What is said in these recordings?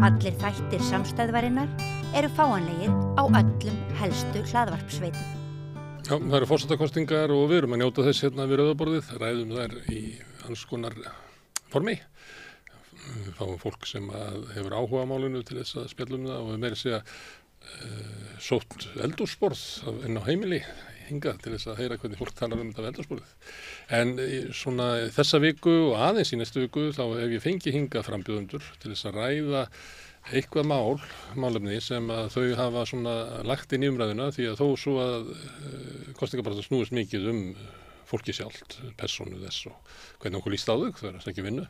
Allir þættir samstæðvarinnar eru fáanlegir á öllum helstu hlaðvarpsveitum. Já, það eru forsetakosningar og við erum að njóta þess hérna við rauðaborðið, ræðum þær í alls konar formi. Við fáum fólk sem hefur áhuga á málinu til þess að spjallum það og við meira segja sótt eldhúsborð inn á heimili hingað til þess að heyra hvernig fólk talar þetta eldhúsborðið. En svona þessa viku og aðeins í næstu viku þá hef ég fengið hingað frambjóðendur til þess að ræða eitthvað málefni sem að þau hafa svona lagt inn í umræðuna því að þó svo að kosningabaráttan snúist mikið fólki sjálft, persónu þess og hvernig okkur líst á þau, það er ekki vinnu,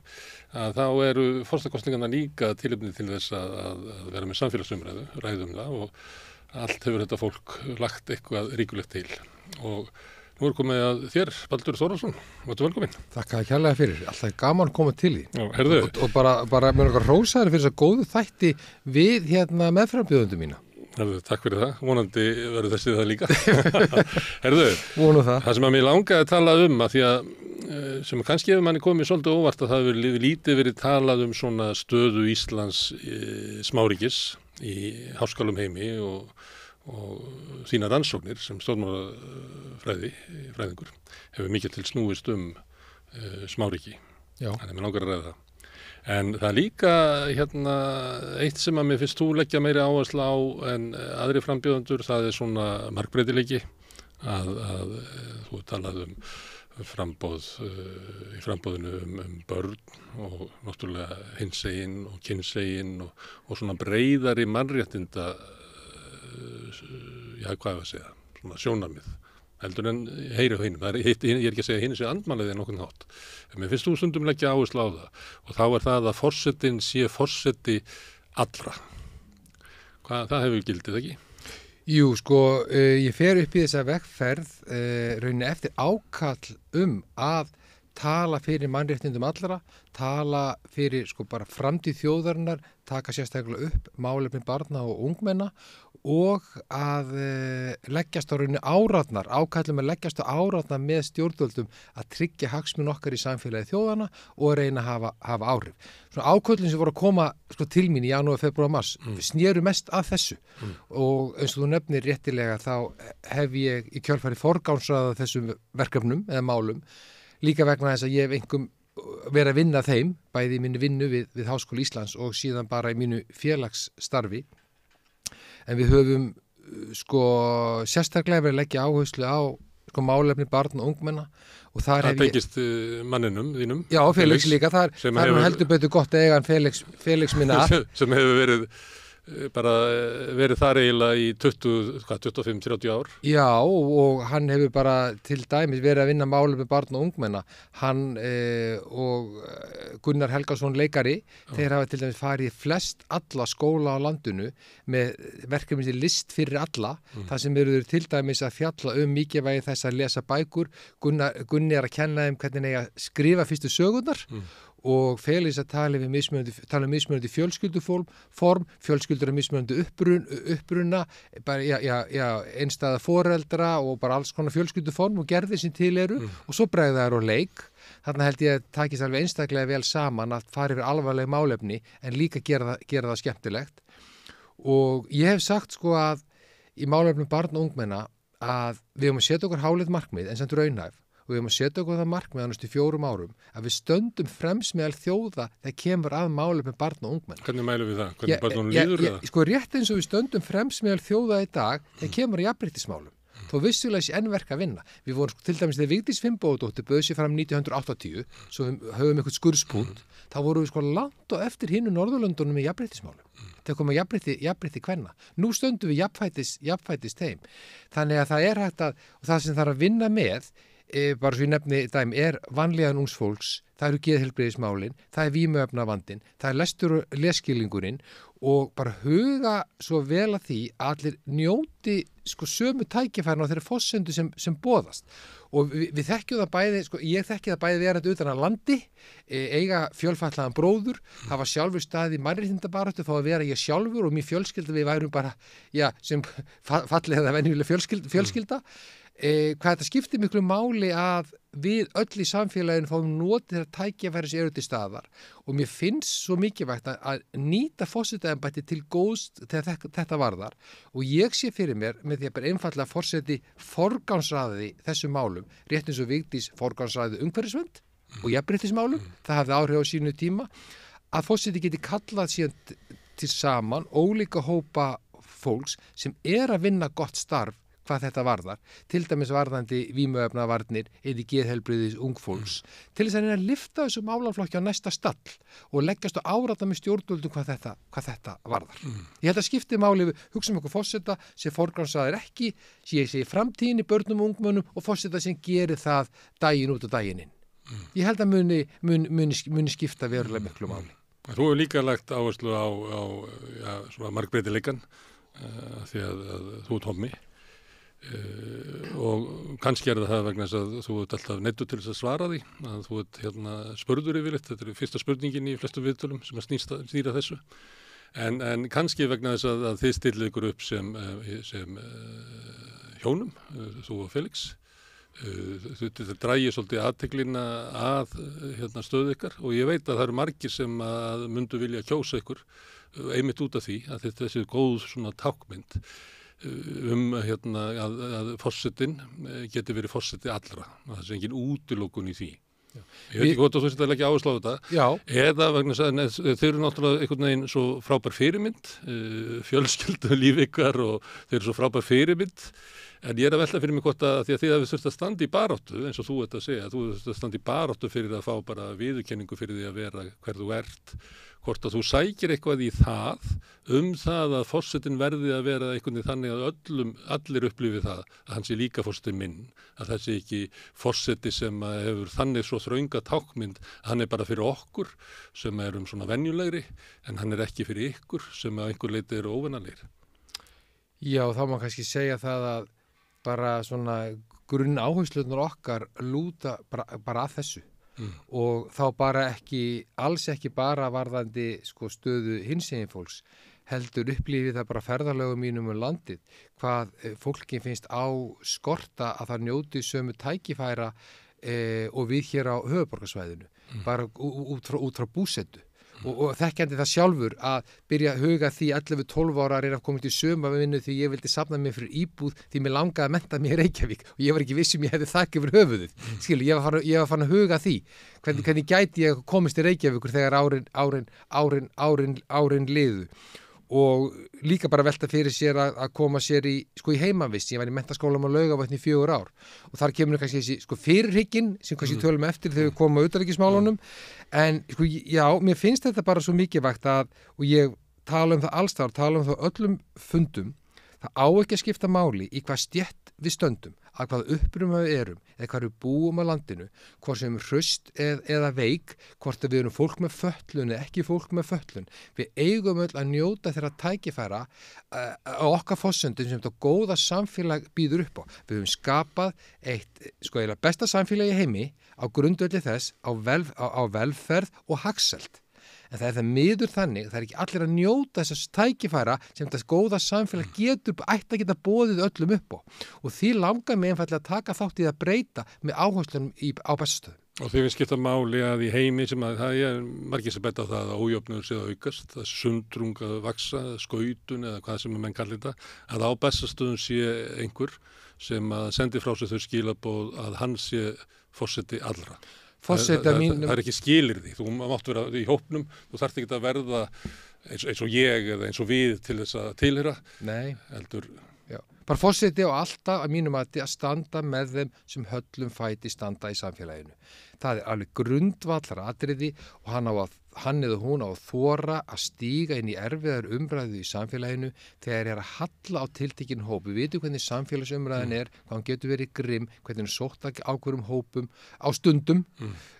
að þá eru forsetakosningarnar líka tilefni til þess að vera með samfélagsumræðu, ræðum það og allt hefur þetta fólk lagt eitthvað ríkulegt til. Og nú er komið að þér, Baldur Þórðarsson, vartu velkominn. Takk að kærlega fyrir, alltaf gaman að koma til því. Já, herðu. Og bara með okkar rósaður fyrir þess að góðu þætti við meðframbjóðendum mína. Herðu, takk fyrir það. Vonandi verður þessi það líka. Herðu, Vonu það. Það sem að mér langaði að tala að því að sem kannski hefur manni komið svolítið óvart að það hefur lítið verið talað svona stöðu Íslands smáríkis í háskólum heimi og sína rannsóknir sem stjórnmálafræðingur hefur mikið til snúist smáríki. Já. Þannig að mér langar að ræða það. En það er líka eitt sem að mér finnst þú leggja meiri áherslu á en aðri frambjóðendur, það er svona margbreytileiki að þú talað framboð í frambóðinu börn og náttúrulega hinsegin og kynsegin og svona breiðari mannréttinda hvað að segja, svona sjónarmið heldur en heyri á hinum. Ég er ekki að segja hinn sé andmæliði nokkurn hátt. En mér finnst þú stundum leggja áherslu á það og þá er það að forsetinn sé forseti allra. Það hefur gildið ekki? Jú, ég fer upp í þessa vegferð rauninni eftir ákall að tala fyrir mannréttindum allra, tala fyrir bara framtíð þjóðarinnar, taka sérstaklega upp málefni barna og ungmenna og að leggjast á rauninni áratnar, ákallum að leggjast á áratnar með stjórnvöldum að tryggja hagsmuni okkar í samfélagi þjóðana og reyna að hafa áhrif. Svona áköllin sem voru að koma til mín í janúar, febrúar, mars snéru mest að þessu og eins og þú nefnir réttilega þá hef ég í kjölfari forgangsraðað þessum verkefnum eða málum líka vegna þess að ég hef einhverjum verið að vinna þeim, bæði í minni vinnu við Háskóla Íslands og síðan bara í mínu félagsstarfi. En við höfum sérstaklega verið að leggja áherslu á málefni barna og ungmenna og þar hef ég... Það tengist manninum þínum? Já, Felix líka, það er heldur betur gott að eiga hann Felix minna sem hefur verið þar eiginlega í 25-30 ár. Já, og hann hefur bara til dæmis verið að vinna málefni barna og ungmenna. Hann og Gunnar Helgason leikari, þeir hafa til dæmis farið flest alla skóla á landinu með verkefni sem list fyrir alla, þar sem eru til dæmis að fjalla mikilvægi þess að lesa bækur. Gunni er að kenna þeim hvernig eiga að skrifa fyrstu sögurnar. Og Felix að tala um mismunandi fjölskylduform, fjölskyldur að mismunandi uppruna, einstæða foreldra og bara alls konar fjölskylduform og gerðir sem til eru og svo bregða þær á leik. Þarna held ég að takist alveg einstaklega vel saman að fara yfir alvarleg málefni en líka gera það skemmtilegt. Og ég hef sagt að í málefnum barna og ungmenna að við höfum að setja okkur háleit markmið en samt raunhæf. Og við höfum að setja okkur það markmið á næstu 4 árum að við stöndum fremst meðal þjóða þegar kemur að málefni barna og ungmenna. Hvernig mælum við það? Hvernig barnunum líður það? Rétt eins og við stöndum fremst meðal þjóða í dag þegar kemur að jafnréttismálum. Þó vissulega sé enn verk að vinna. Við vorum til dæmis þegar Vigdís Finnbogadóttir bauð sig fram 1980, svo við höfum eitthvað skurðspunkt, þá vorum við langt og eftir hinu Norðurlöndunum með jafnréttismálum. Þegar koma jafnrétti kvenna. Nú stöndum við jafnfætis þeim. Þannig að það er hægt og það sem þarf að vinna með bara svo ég nefni dæmi, vanlíðan ungs fólks, það eru geðheilbrigðismálin, það er vímuefnavandinn, það er lestur og lesskilningurinn og bara huga svo vel að því að allir njóti sömu tækifærin á þeirra forsendu sem boðast. Og við þekkjum það bæði, ég þekki það bæði verandi utan að landi, eiga fjölfatlaðan bróður, hafa sjálfur staði í mannréttindabaráttu, fá að vera ég sjálfur og mér fjölskylda við værum bara, sem fallega venjulega fjölskylda. hvað þetta skiptir miklu máli að við öll í samfélaginu fáum notið þeirra tækifæri sem eru til staðar og mér finnst svo mikilvægt að nýta forsetaembætti til góðs þegar þetta varðar og ég sé fyrir mér með því að bara einfallega forseti forgangsraði þessum málum, rétt eins og Vigdís forgangsraði umhverfisvernd og jafnréttismálum, það hafði áhrif á sínu tíma, að forseti geti kallað síðan til saman ólíka hópa fólks sem að vinna gott starf hvað þetta varðar, til dæmis varðandi vímuefnavarnir eða geðheilbrigðis ungfólks, til þess að reyna að lyfta þessu málaflokki á næsta stall og leggjast á árata með stjórnvöldum hvað þetta varðar. Ég held að skipti máli við hugsa okkur forseta sem forgangsraðir ekki, sé í framtíðinni börnum og ungmönnum og forseta sem gerir það daginn út og daginn inn. Ég held að muni skipta verulega miklu máli. Þú hefur líka lagt áherslu á svona margbreytileikann því að þú ert hommi. Og kannski það vegna þess að þú ert alltaf neyddur til þess að svara því að þú ert spurður yfirleitt, þetta er fyrsta spurningin í flestum viðtölum sem að snýra þessu en kannski vegna þess að þið stillið ykkur upp sem hjónum, þú og Felix þetta drægir svolítið athyglinna að stöðu ykkar og ég veit að það eru margir sem að myndu vilja kjósa ykkur einmitt út af því að þetta er góð svona tákmynd að forsetinn geti verið forseti allra og það er engin útilokun í því. Ég veit ekki hvort að þú setja ekki áherslu á þetta. Já. Eða vegna þess að þeir eru náttúrulega einhvern veginn svo frábær fyrirmynd, fjölskyldu líf ykkar og þeir eru svo frábær fyrirmynd en ég að velta fyrir mig hvort að því að þið hafið þurft að standa í baráttu eins og þú ert að segja, þú þurft að standa í baráttu fyrir að fá bara viðurkenningu fyrir því að vera hver þú ert, hvort að þú sækir eitthvað í það það að forsetinn verði að vera einhvern veginn þannig að allir upplifi það að hann sé líka forsetinn minn, að það sé ekki forseti sem hefur þannig svo þrönga tákmynd, hann er bara fyrir okkur sem erum svona venjulegri en hann er ekki fyrir ykkur sem að einhver leiti eru óvennalegir. Já, þá má kannski segja það að bara svona grunn áherslunar okkar lúta bara að þessu. Og þá bara alls ekki bara varðandi stöðu hinsegin fólks, heldur upplifið það bara ferðalögum mínum landið, hvað fólki finnst á skorta að það njóti sömu tækifæra og við hér á höfuðborgarsvæðinu, bara út frá búsetu. Og þekkjandi það sjálfur að byrja að huga því 11-12 ára að reyna að koma til sumarvinnu því ég vildi safna mig fyrir íbúð því mér langaði að mennta mig í Reykjavík og ég var ekki viss ég hefði þakk yfir höfuðið. Skilu, ég var farin að huga því. Hvernig gæti ég komist til Reykjavíkur þegar árin liðu. Og líka bara velta fyrir sér að koma sér í heimavist. Ég var í menntaskólanum á Laugavatni í 4 ár og þar kemur kannski þessi fyrirhygginn sem kannski tölum eftir þegar við komum á utanríkismálunum. En já, mér finnst þetta bara svo mikilvægt og ég tala um það allsstaðar, tala um það öllum fundum, það á ekki að skipta máli í hvað stétt við stöndum, að hvað uppruna við erum, eða hvað við búum á landinu, hvort sem hraust eða veik, hvort við erum fólk með fötlun eða ekki fólk með fötlun. Við eigum öll að njóta þeirra tækifæra á okkar forsendum sem þetta góða samfélag býður upp á. Við höfum skapað eitt besta samfélag í heimi á grundvelli þess á velferð og hagsæld. En það er það miður þannig, það er ekki allir að njóta þessast tækifæra sem þetta góða samfélag ætti að geta boðið öllum upp á. Og því langar mig einfallega að taka þátt í að breyta með áherslunum á bestastöðum. Og því við skipta máli að í heimi sem að það er margir sem betta á það að ójöfnuður sé að aukast, að sundrung að vaksa, skautun eða hvað sem menn kallir þetta, að á bestastöðum sé einhver sem að sendi frá sig þau skilaboð að hann sé forseti allra. Það er ekki skilyrði, þú mátt vera í hópnum, þú þarft ekki að verða eins og ég eða eins og við til þess að tilheyra. Nei, heldur. Já. Bara forseti á alltaf að mínum að standa með þeim sem höllum fæti standa í samfélaginu. Það er alveg grundvallar atriði og hann eða hún á að þora að stíga inn í erfiðar umræðu í samfélaginu þegar er að halla á tiltekinn hóp. Við vitum hvernig samfélagsumræðin er, hvað hann getur verið grimm, hvernig hann sótt ákveðum hópum á stundum.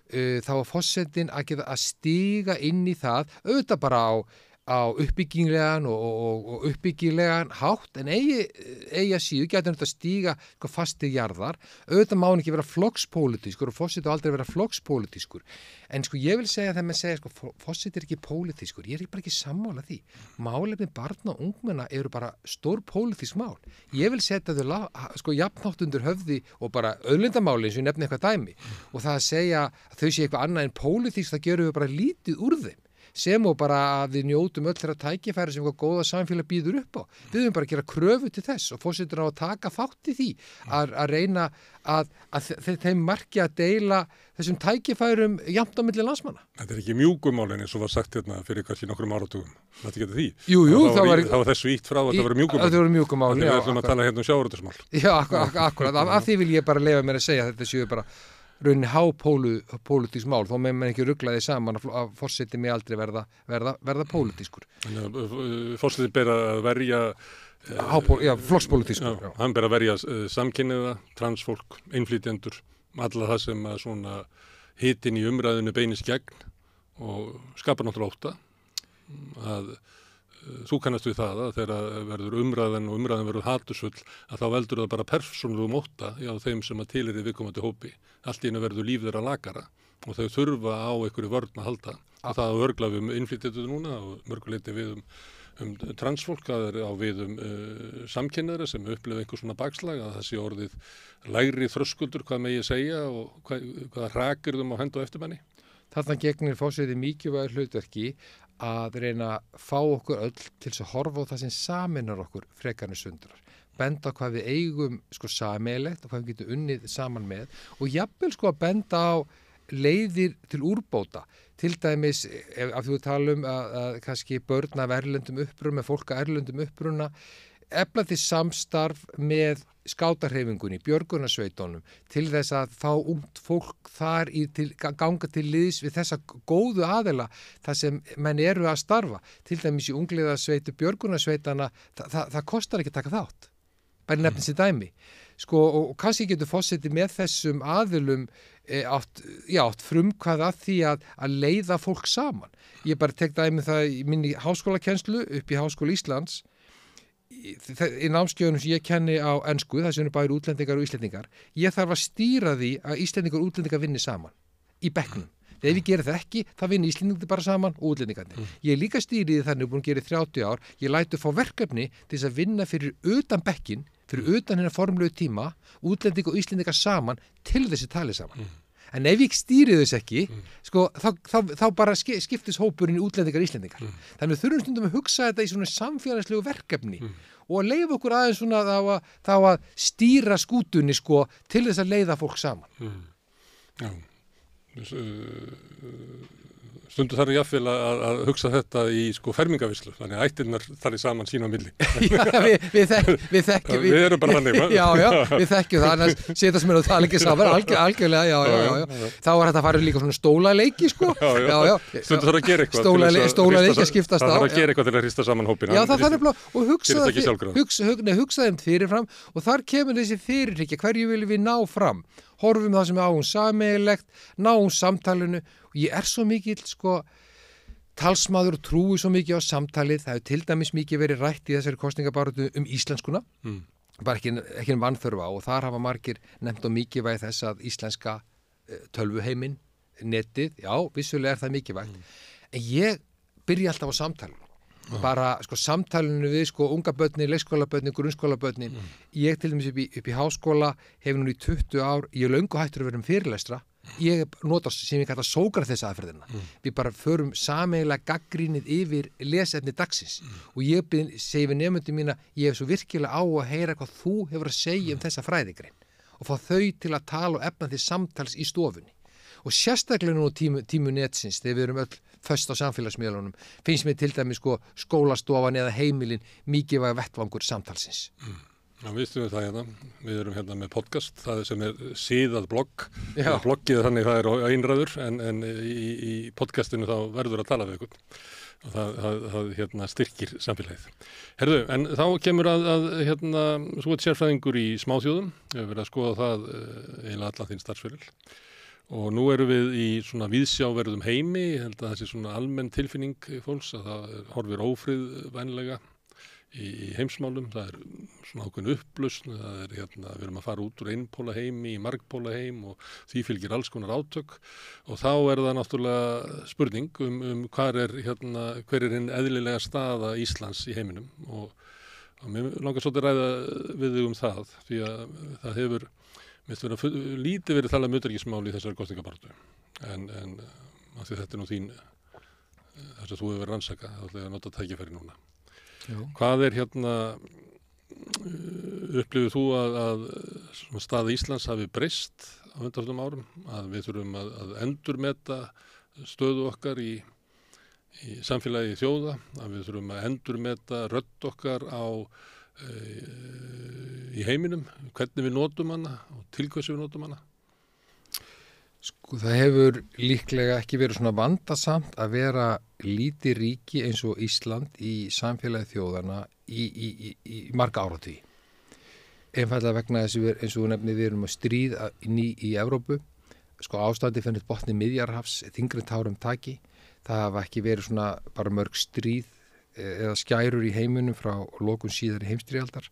Þá var forsetinn að stíga inn í það, auðvitað bara á uppbyggilegan og uppbyggilegan hátt en eigi að síðu getur þetta stíga sko, fastir jarðar. Auðvitað má hann ekki vera flokkspólitískur og forseti aldrei vera flokkspólitískur. En sko ég vil segja þegar maður segja sko forseti ekki pólitískur, ég bara ekki sammála því. Málefni barna og ungmenna eru bara stór pólitísk mál. Ég vil setja þau sko jafnhátt undir höfði og bara auðlindamáli eins og ég nefni eitthvað dæmi og það að segja að þau sé eitthvað annað en pólitísk, það gerum við bara lítið úr þeim. Sem og bara að við njótum öll þeirra tækifæri sem eitthvað góða samfélag býður upp á. Við höfum bara að gera kröfu til þess og forsetur á að taka þátt í því að reyna að þeim marki að deila þessum tækifærum jafnt á milli landsmanna. Þetta ekki mjúkumálin eins og var sagt hérna fyrir kannski nokkrum áratugum. Þetta getur því. Jú, þá var þessu ítt frá að það voru mjúkumál. Það voru mjúkumál, já. Við ætlum að tala hérna sjávarútvegsmál. Já, akkurat. Af því vil ég bara leyfa mér að segja að þetta séu bara rauninni hápólitísk mál, þó með mann ekki rugglaði saman að forseti mig aldrei verða pólitískur. Forseti ber að verja flokkspólitískur. Hann ber að verja samkynniða, transfólk, innflytjendur, alla það sem að svona hitin í umræðinu beinist gegn og skapar náttúrulega ótta að þú kannast við það að þegar verður umræðan verður hatursfull að þá veldur það bara persónulegum ótta hjá þeim sem að til viðkomandi hópi. Allt í einu verður líf þeirra lakara og þau þurfa á einhverju vörn að halda. Og það örgla við innflytjendur núna og mörguleiti við transfólk, það við samkynniðra sem upplifa einhver svona bakslag að það sé orðið lægri þröskuldur, hvað megi segja og hvað hrakir þeim á hend og eftirmanni. Þarna gegnir forseti mikilvægur hlutverki að reyna að fá okkur öll til þess að horfa á það sem sameinar okkur frekarnir sundrar. Benda á hvað við eigum sko sameiginlegt og hvað við getum unnið saman með og jafnvel sko að benda á leiðir til úrbóta. Til dæmis, af því að tala að kannski börn af erlendum uppruna, með fólk af erlendum uppruna, efla til samstarf með skátarhreyfingunni, björgunarsveitunum, til þess að fá ungt fólk þar ganga til liðs við þessa góðu aðila þar sem menn eru að starfa. Til dæmis í ungliðasveitu björgunarsveitana, það kostar ekki að taka þátt. Bara nefnir sér dæmi. Sko, og kannski getur forseti með þessum aðilum átt frumkvæði að því að leiða fólk saman. Ég bara tek dæmi það í minni háskólakennslu upp í Háskóla Íslands. Í námskeiðunum sem ég kenni á ensku, það sem eru bæði útlendingar og íslendingar, ég þarf að stýra því að íslendingar og útlendingar vinni saman í bekknum. Ef ég gerir það ekki, þá vinni íslendingar bara saman og útlendingarnir. Ég er líka stýrið þannig, búin að gera í 30 ár, ég lætu fá verkefni til þess að vinna fyrir utan bekkin, fyrir utan hennar formlegu tíma, útlendingar og íslendingar saman til þessi tali saman. En ef ég stýri þess ekki, sko, þá bara skiptist hópurinn í útlendingar og íslendingar. Þannig við þurfum stundum að hugsa þetta í svona samfélagslegu verkefni og að leyfa okkur aðeins svona þá að stýra skútunni sko, til þess að leiða fólk saman. Já. Stundu þarf jafnvel að hugsa þetta í sko fermingavislu, þannig að ættirnar þarf saman sín á milli. Já, við þekkjum. Við erum bara þannig. Já, við þekkjum það, annars setjast mér og tala ekki saman, algjörlega, já. Þá er þetta að fara líka svona stólaleiki, sko. Já. Stundu þarf að gera eitthvað. Stólaleiki að skiptast á. Það þarf að gera eitthvað til að hrista saman hópina. Já, það þarf að hugsa þeim fyrirfram og þar kemur þessi fyrirhyggja, hverju viljum við ná fram? Horfum það sem áum sameiginlegt, náum samtalinu og ég er svo mikill sko talsmaður og trúi svo mikið á samtalið. Það hefur til dæmis mikið verið rætt í þessari kosningabaráttu íslenskuna, bara ekki vanþörfa og þar hafa margir nefnt á mikilvægi þess að íslenska tölvuheiminn, netið, já, vissulega er það mikilvægt. En ég byrja alltaf á samtalinu. Bara sko samtalinu við sko unga börnin, leikskólabörnin, grunnskólabörnin. Ég til dæmis upp í háskóla hefur nú í 20 ár, ég er löngu hættur að vera fyrirlestra. Ég nota sem ég kalla Sókrates aðferðina. Við bara förum sameiginlega gaggrínið yfir lesefni dagsins og ég segi við nemendum mína, ég hef svo virkilega á að heyra hvað þú hefur að segja þessa fræðigrein og fá þau til að tala og efna því samtals í stofunni. Og sérstaklega nú tímu netsins, þegar við erum öll föst á samfélagsmiðlunum, finnst mér til dæmis sko skólastofan eða heimilin mikilvæg vettvangur samtalsins. Já, við stuðum það hérna. Við erum hérna með podcast, það sem síðað blogg. Bloggið þannig það á einræður, en í podcastinu þá verður að tala við ykkur. Og það hérna styrkir samfélagið. Herðu, en þá kemur að hérna, svo sérfræðingur í smáþjóðum, við hefur verið að skoða það eiginlega allan þín starfsferil. Og nú erum við í svona víðsjáverðum heimi, ég held að það sé svona almenn tilfinning fólks að það horfir ófrið vænlega í heimsmálum, það svona ákveðin upplausn, það við erum að fara út úr einpóla heimi í margpóla heim og því fylgir alls konar átök og þá það náttúrulega spurning hver er hinn eðlilega staða Íslands í heiminum og mér langar svolítið ræða við þig það, því að það hefur lítið verið talað utanríkismál í þessari kosningabaráttu en af því þetta nú þín þess að þú hefur verið rannsaka þá ætla ég að nota tækifæri núna. Já. Hvað upplifir þú að staða Íslands hafi breyst á undanförnum árum, að við þurfum að endurmeta stöðu okkar í samfélagi þjóða, að við þurfum að endurmeta rödd okkar í heiminum, hvernig við notum hana og til hvers við notum hana? Sko það hefur líklega ekki verið svona vandasamt að vera lítið ríki eins og Ísland í samfélagi þjóðana í marga áratugi. Einfallega vegna þess að eins og nefnir við erum að stríð í Evrópu, sko ástandi fyrir botni Miðjarðarhafs, þyngri tárum taki, það hafa ekki verið svona bara mörg stríð eða skærur í heiminum frá lokun síðari heimsstyrjaldar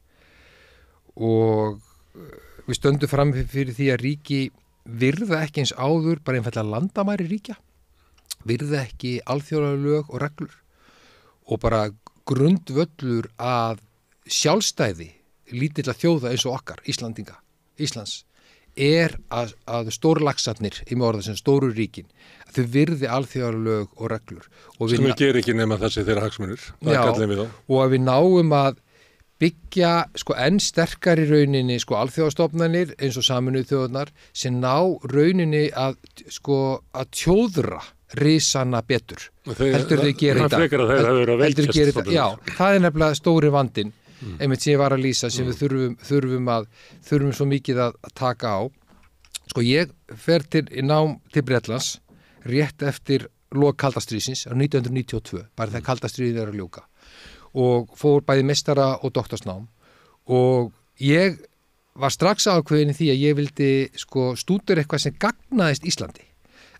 og við stöndum fram fyrir því að ríki virða ekki eins áður bara einfallega landamæri ríkja, virða ekki alþjóðlega lög og reglur og bara grundvöllur að sjálfstæði lítilla þjóða eins og okkar, Íslands að stórlaxarnir í með orða sem stóru ríkin að þau virði alþjóðalög og reglur sem við gerum ekki nema þessi þeirra hagsmunir og að við náum að byggja enn sterkar í rauninni alþjóðastofnanir eins og Sameinuðu þjóðirnar sem ná rauninni að tjóðra risana betur heldur þau gera í dag já, það nefnilega stóri vandinn einmitt sem ég var að lýsa sem við þurfum svo mikið að taka á. Sko ég fer til Bretlands rétt eftir lok kalda stríðsins á 1992, bara þegar kalda stríðið er að ljúka og fór bæði meistara og doktorsnám og ég var strax ákveðin í því að ég vildi stúdera eitthvað sem gagnaðist Íslandi.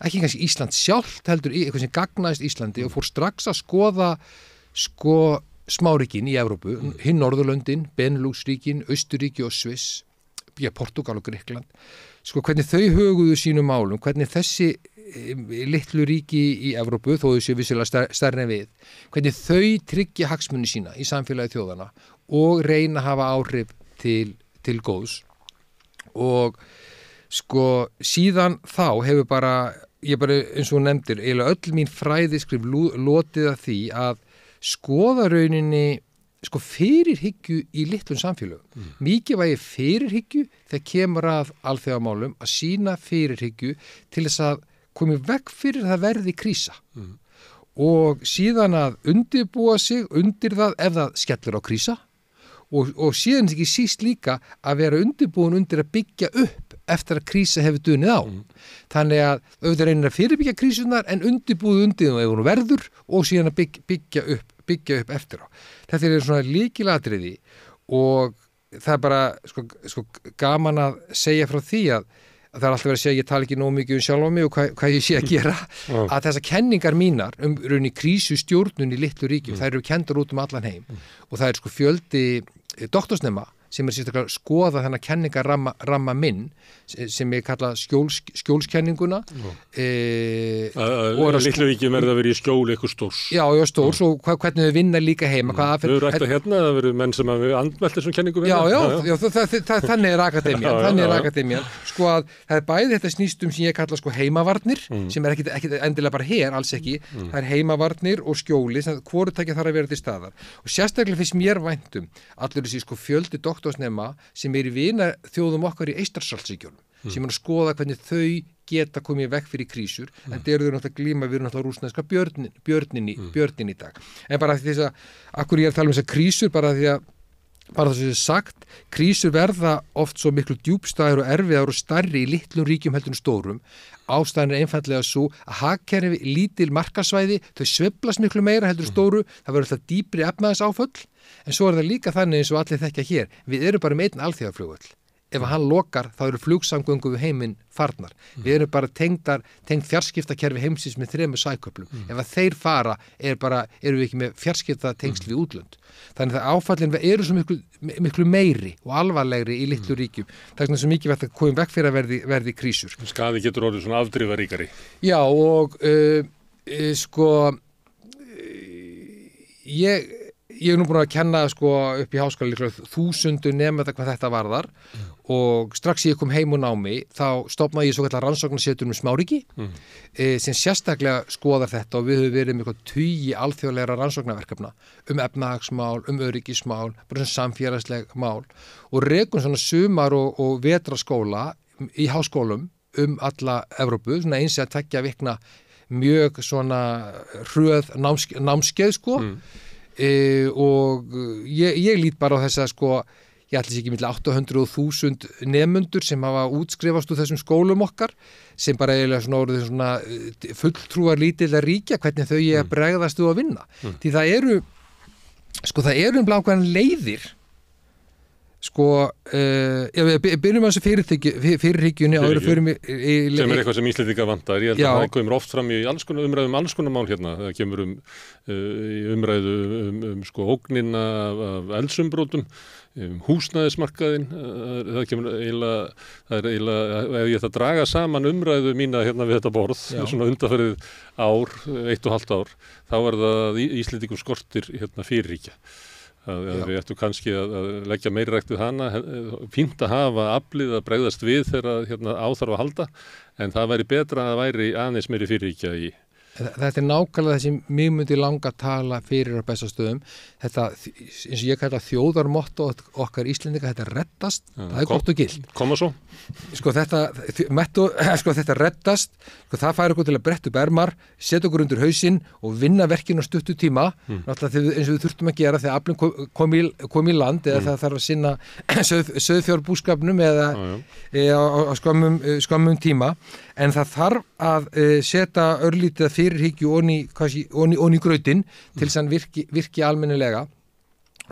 Ekki kannski Ísland sjálft heldur eitthvað sem gagnaðist Íslandi og fór strax að skoða smáríkin í Evrópu, hinn Norðurlöndin, Benelux-ríkin, Austurríki og Sviss, Portúgal og Grikkland, hvernig þau höguðu sínum málum, hvernig þessi litlu ríki í Evrópu, þó þau séu vissilega stærri en við, hvernig þau tryggja hagsmuni sína í samfélagi þjóðana og reyna að hafa áhrif til góðs. Og síðan þá hefur ég eins og nefndir, eiginlega öll mín fræðiskrif lotið að því að skoða rauninni fyrirhyggju í litlum samfélögum. Mikið vægi fyrirhyggju þegar kemur að alþjóðamálum að sína fyrirhyggju til þess að komi veg fyrir það verði krísa. Og síðan að undirbúa sig undir það ef það skellur á krísa og síðan ekki síst líka að vera undirbúin undir að byggja upp eftir að krísa hefur dunið á. Þannig að auðvitað reynir að fyrirbyggja krísunar en undirbúið undir það ef hún verður og síðan að byggja upp eftir á. Þetta er svona lykilatriði og það er bara gaman að segja frá því að það er alltaf verið að segja að ég tala ekki nóg mikið sjálf á mig og hvað ég sé að gera að þessar kenningar mínar rauninni krísustjórnun í litlu ríkjum, þær eru kenndar út allan heim og það er fjöldi doktorsnema sem er sérstaklega að skoða þennan kenningaramma minn sem ég kalla skjólskenninguna Litlu ríkjum er það verið í skjóli eitthvað stórs stórs og hvernig þau vinna líka heima Þau eru rætt að það verið menn sem að við andmælt þessum kenningum þannig er akademían að það er bæði þetta snýstum sem ég kalla heimavarnir sem er ekki endilega bara her, alls ekki það er heimavarnir og skjóli hvorutækja þarf að vera til staðar og sérstaklega finnst mér væntum allur þessi fjöldi doktorsnema sem er í vina þjóðum okkar í Eystrasaltsríkjunum sem er að skoða hvernig þau geta komið vekk fyrir krísur en það eru þau náttúrulega glíma við náttúrulega rússneska björnin í dag en bara því þess að akkur ég er að tala um þessar krísur bara þess að sagt krísur verða oft svo miklu djúpstæðar og erfiðar og stærri í litlum ríkjum heldur en stórum ástæðan er einfaldlega svo að hagkerfi lítil markasvæði þau sveiflast miklu meira heldur en stóru það verður alltaf dýpri efnahagsáföll en svo er það líka þannig eins og allir þekkja hér við erum bara með einn alþjóðaflugvöll ef hann lokar þá eru flugsamgöngu við heiminn farnar. Við erum bara tengd fjarskiptakerfi heimsins með 3 sæköplum. Ef að þeir fara erum við ekki með fjarskiptatengsl við útlönd. Þannig að áfallin eru svo miklu meiri og alvarlegri í litlu ríkjum. Það er svo mikið vert að koma vekk fyrir að verði krísur. Skaði getur orðið svona afdrifaríkari. Já, og ég er nú búin að kenna upp í háskóla líklega 1000 nemenda hvað þetta varðar og strax ég kom heim og námi þá stofnaði ég svo kallar rannsóknarsetur Smáríki sem sérstaklega skoðar þetta og við höfum verið með 20 alþjóðlegra rannsóknarverkefna efnahagsmál, öryggismál, bara svona samfélagsleg mál og rekum svona sumar og vetraskóla í háskólum alla Evrópu, svona eins að 2 vikna mjög svona hröð námskeið og ég lít bara á þessa ég ætla ekki milli 800 og 1000 nemendur sem hafa útskrifast úr þessum skólum okkar sem bara eiginlega svona orðið svona fulltrúar lítilla ríkja hvernig þau að bregðast og að vinna því það eru ákveðnar leiðir við byrjum að þessu fyrirhyggjunni sem eitthvað sem Íslendinga vantar. Ég held að það kemur oft fram í umræðum alls konar mál hérna. Það kemur umræðu ógnina af eldsumbrotum, húsnæðismarkaðinn. Það kemur eiginlega ef ég ætla að draga saman umræðu mína hérna við þetta borð, svona undanfarið ár, 1,5 ár, þá það Íslendingum skortir hérna fyrirhyggja. Við ættum kannski að leggja meiri rækt við hana, fínt að hafa aflið að bregðast við þegar áþarf að halda, en það væri betra að það væri aðeins meiri fyrirhyggja í. Þetta nákvæmlega þessi mig myndi langa að tala fyrir á Bessastöðum. Þetta, eins og ég kalla þjóðarmotto okkar Íslendinga, þetta reddast, það gott og gilt. Koma svo. Þetta reddast, það fær okkur til að bretta upp ermar, setja okkur undir hausinn og vinna verkin á stuttu tíma, náttúrulega eins og við þurftum að gera þegar aflinn kom í land eða það þarf að sinna sauðfjárbúskapnum eða á skömmum tíma, en það þarf að setja örlítið fyrirhyggju onni í grautinn til þess að hann virki almennilega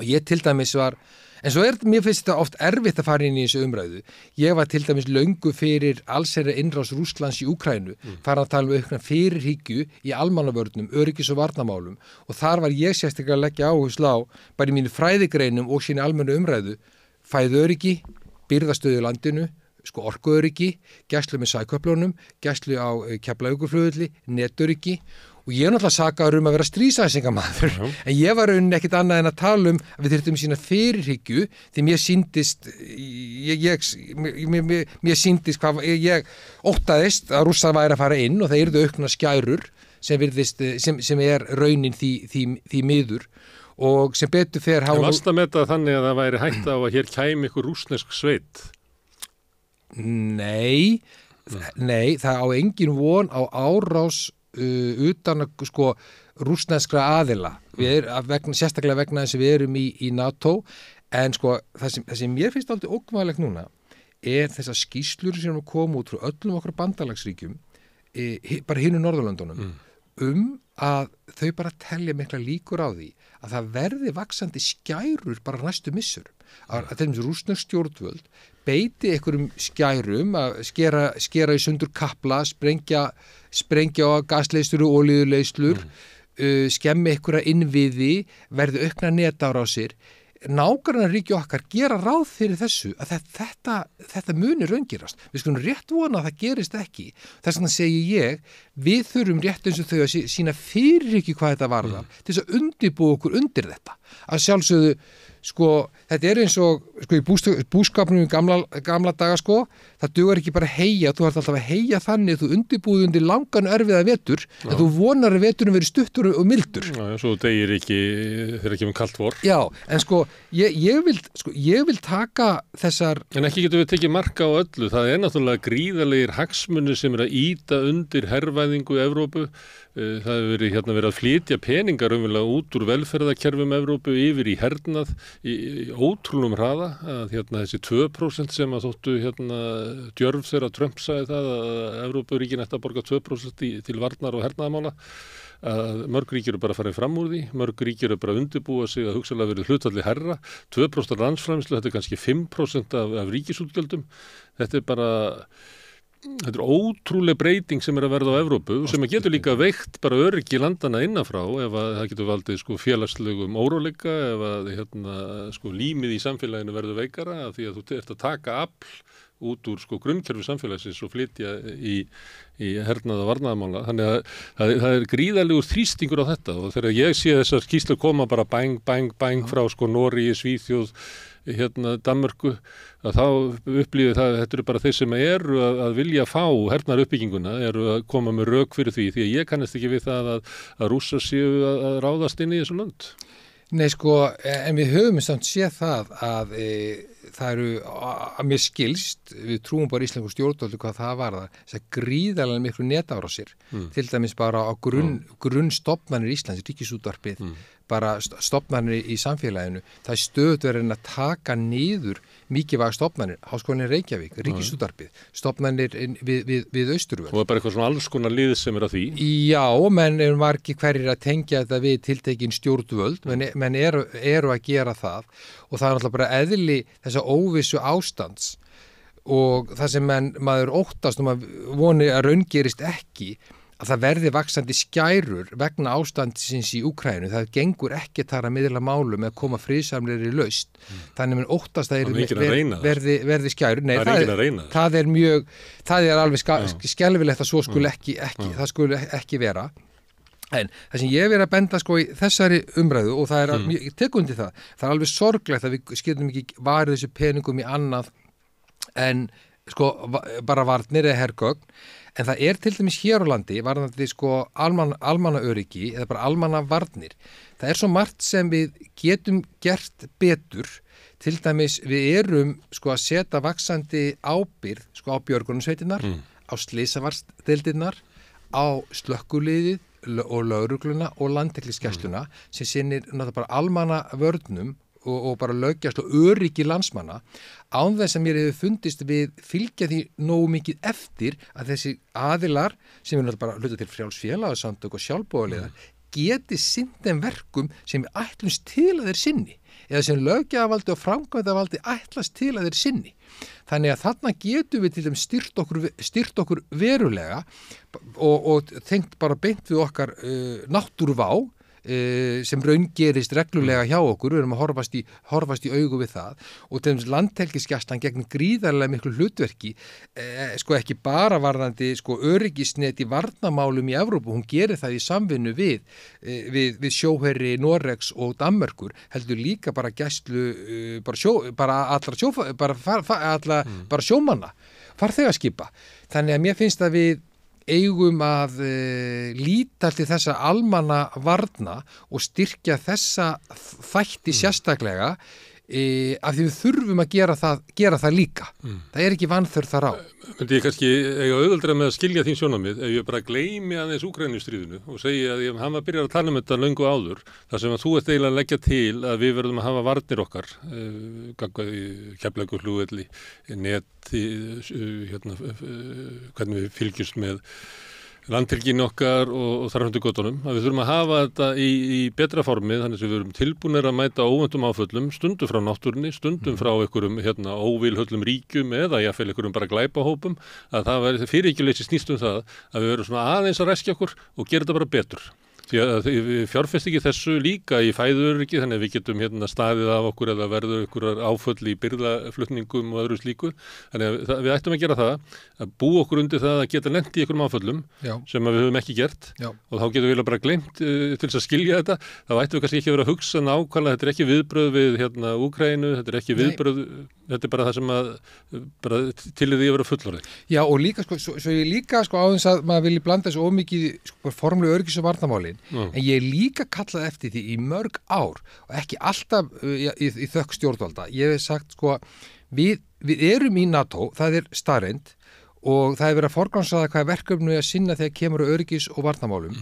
og ég til dæmis var en svo mér finnst þetta oft erfitt að fara inn í þessu umræðu. Ég var til dæmis löngu fyrir allsherjar innrás Rússlands í Úkraínu, fara að tala aukna fyrirhyggju í almannavörnum, öryggis- og varnarmálum og þar var ég sérstaklega að leggja áherslu á bara í mínu fræðigreinum og sínu almennu umræðu fæðuöryggi, birgðastöðu í landinu, orkuöryggi, gæslu með sæköflunum, gæslu á Keflavíkurflugvelli, netöryggi og ég náttúrulega sakaður að vera stríðsæsingamaður en ég var rauninni ekkit annað en að tala að við þurftum sína fyrirhyggju því mér sýndist ég óttaðist að Rússar væri að fara inn og það yrðu aukna skærur sem raunin því miður og sem betur fer En varst að meta þannig að það væri hægt á að hér kæmi ykkur rússnesk sveit? Nei, það á engin von á árás utan rússneskra aðila sérstaklega vegna þess að við erum í NATO en það sem mér finnst aldrei ógnvænlegt núna þessar skýrslur sem koma út frá öllum okkar bandalagsríkjum bara hinu Norðurlöndunum að þau bara telja mikla líkur á því að það verði vaxandi skærur bara næstu missurum að þeim rússnesk stjórnvöld beiti einhverjum skærum að skera í sundur kapla, sprengja á gasleiðslur og olíuleiðslur, skemmi einhverja innviði, verði aukna netárásir. Nágrannaríki okkar gera ráð fyrir þessu að þetta muni raungerast. Við skulum rétt vona að það gerist ekki. Þess vegna segi ég, við þurfum rétt eins og þau að sína fyrirhyggju hvað þetta varðar til þess að undirbúa okkur undir þetta. Að sjálfsögðu þetta eins og í búskapnum í gamla daga það dugar ekki bara að heyja, þú ert alltaf að heyja þannig að þú undirbúið undir langan erfiða vetur en þú vonar að veturinn veri stuttur og mildur. Já, svo degir ekki þegar ekki kalt vor. Já, en ég vil taka þessar En ekki getum við tekið marka á öllu, það náttúrulega gríðarlegir hagsmunir sem að ýta undir hervæðingu Evrópu. Það hefur verið að flytja peningar út úr velferðarkerfum Evrópu yfir í hernað í ótrúlum hraða að þessi 2% sem að þóttu djörf þegar Trump sagði það að Evrópuríkin ætti að borga 2% til varnar og hernaðamála að mörg ríki eru bara að fara fram úr því, mörg ríki eru bara að undirbúa sig að hugsanlega verið hlutfalli hærra, 2% af landsframleiðslu, þetta er kannski 5% af ríkisútgjöldum, þetta er ótrúleg breyting sem er að verða á Evrópu sem getur líka veikt bara öryggi landana innanfrá ef að það getur valdið félagslegum óróleika ef að límið í samfélaginu verður veikara af því að þú ert að taka afl út úr grunnkerfi samfélagsins og flytja í hernaða varnaðamála. Þannig að það er gríðarlegur þrýstingur á þetta og þegar ég sé þessar skýrslur koma bara bang frá Noregi, Svíþjóð, Danmörku, að þá upplýði það, þetta eru bara þeir sem eru að vilja fá hernaðar uppbygginguna, eru að koma með rök fyrir því að ég kannast ekki við það að Rússar séu að ráðast inn í þessu lönd. Nei, en við höfum samt séð það að það eru, að mér skilst, við trúum bara íslensku stjórnvöldu hvað það var þess að gríðarlega miklu netárásir, til dæmis bara á grunnstofnanir Íslands, ríkisútvarpið, bara stofnanir í samfélaginu, það er stöðugt verið að taka niður mikilvæga stofnanir, Háskólinn í Reykjavík, ríkisútvarpið, stofnanir við Austurvöll. Og það er bara eitthvað svona alls konar lið sem er að því? Já, menn eru margir hverjir að tengja þetta við tiltekin stjórnvöld, menn eru að gera það og það er náttúrulega bara eðli þessa óvissu ástands og það sem maður óttast og maður voni að raungerist ekki að það verði vaxandi skærur vegna ástandsins í Úkraínu. Það gengur ekki þar að miðla málum með að koma friðsamlegri lausn. Þannig að óttast að verði skærur. Nei, það er alveg skelfilegt að svo skuli það skuli ekki vera. En það sem ég verið að benda í þessari umræðu og það er, ég tek undir það er alveg sorglegt að við getum ekki varið þessu peningum í annað en bara varnir eða hergögn. En það er til dæmis hér á landi varðandi almannaöryggi eða bara almannavarnir. Það er svo margt sem við getum gert betur. Til dæmis við erum að setja vaxandi ábyrgð á björgunarsveitirnar, á slysavarðsdeildirnar, á slökkviliðið og lögregluna og landhelgisgæsluna sem sinnir náttúrulega bara almannavörnum og bara löggjast og öryggi landsmanna án þess að mér hefur fundist við fylgja því nógu mikið eftir að þessi aðilar sem er náttúrulega bara hluta til frjálsfélagasamtök og sjálfboðaliðar geti sinnt þeim verkum sem við ætlumst til að þeir sinni eða sem löggjafarvaldi og framkvæmdarvaldi ætlast til að þeir sinni. Þannig að þarna getum við til dæmis styrt okkur verulega og tengt bara beint við okkar náttúruvá sem raungerist reglulega hjá okkur, við erum að horfast í augu við það og til dæmis landhelgisgæslan gegn gríðarlega miklu hlutverki ekki bara varðandi öryggisnet í varnarmálum í Evrópu, hún gerir það í samvinnu við sjóherri Noregs og Danmerkur, heldur líka bara gæslu bara sjómanna, farþegaskipa. Þannig að mér finnst að við eigum að líta til þessa almanna varna og styrkja þessa þætti sérstaklega af því við þurfum að gera það líka. Það er ekki vanþörf þar á. Myndi ég kannski eiga auðveldara með að skilja þín sjónarmið ef ég bara gleymi aðeins Úkraínustríðinu og segja að hann var byrjað að tala um þetta löngu áður þar sem að þú ert eiginlega að leggja til að við verðum að hafa varnir okkar Keflavíkurflugvelli, net hvernig við fylgjumst með landhelginni okkar og þarfandi göttunum, að við þurfum að hafa þetta í betra formið, þannig að við verum tilbúnir að mæta óvæntum áföllum, stundum frá náttúrunni, stundum frá einhverjum óvilhöllum ríkjum eða jafnvel einhverjum bara glæpahópum, að það væri fyrirækjuleysi snýst um það að við verum svona aðeins að ræskja okkur og gera þetta bara betur. Því að við fjárfest ekki þessu líka í fæðuöryggi, þannig að við getum staðið af okkur eða verður einhverjar áföll í birgðaflutningum og öðru slíku. Þannig að við ættum að gera það, að búa okkur undir það að geta lent í einhverjum áföllum sem við höfum ekki gert og þá getum við bara gleymt til þess að skilja þetta. Þá ættum við kannski ekki að vera að hugsa nákvæmlega, þetta er ekki viðbrögð við Úkraínu, þetta er ekki viðbrögð, þetta er bara það sem bara til því að vera fullorðið. Já, og líka, svo ég líka áðins að maður vilji blanda þessu ómikið formlegu öryggis- og varnarmálin. En ég er líka kallað eftir því í mörg ár og ekki alltaf í þökk stjórnvalda. Ég hef sagt við erum í NATO, það er staðreynd og það er verið að forgangsraða hvað verkefni að sinna þegar kemur á öryggis- og varnarmálum.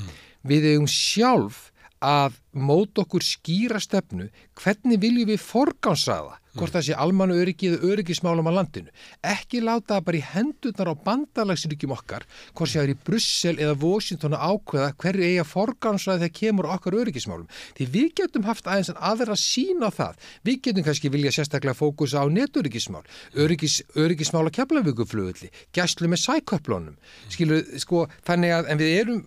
Við eigum sjálf að móta okkur skýra stefnu, hvernig viljum við forgangsraða, hvort það sé almannaöryggi eða öryggismálum á landinu. Ekki láta það bara í hendurnar á bandalagsríkjum okkar, hvort sé það í Brussel eða Washington að ákveða hverju eigi að forgangsraða þegar kemur okkar öryggismálum. Því við getum haft aðeins aðra sýn á það. Við getum kannski vilja sérstaklega fókusa á netöryggismál, öryggismál á Keflavíkurflugvelli, gæslu með sæköflunum. Þannig að en við erum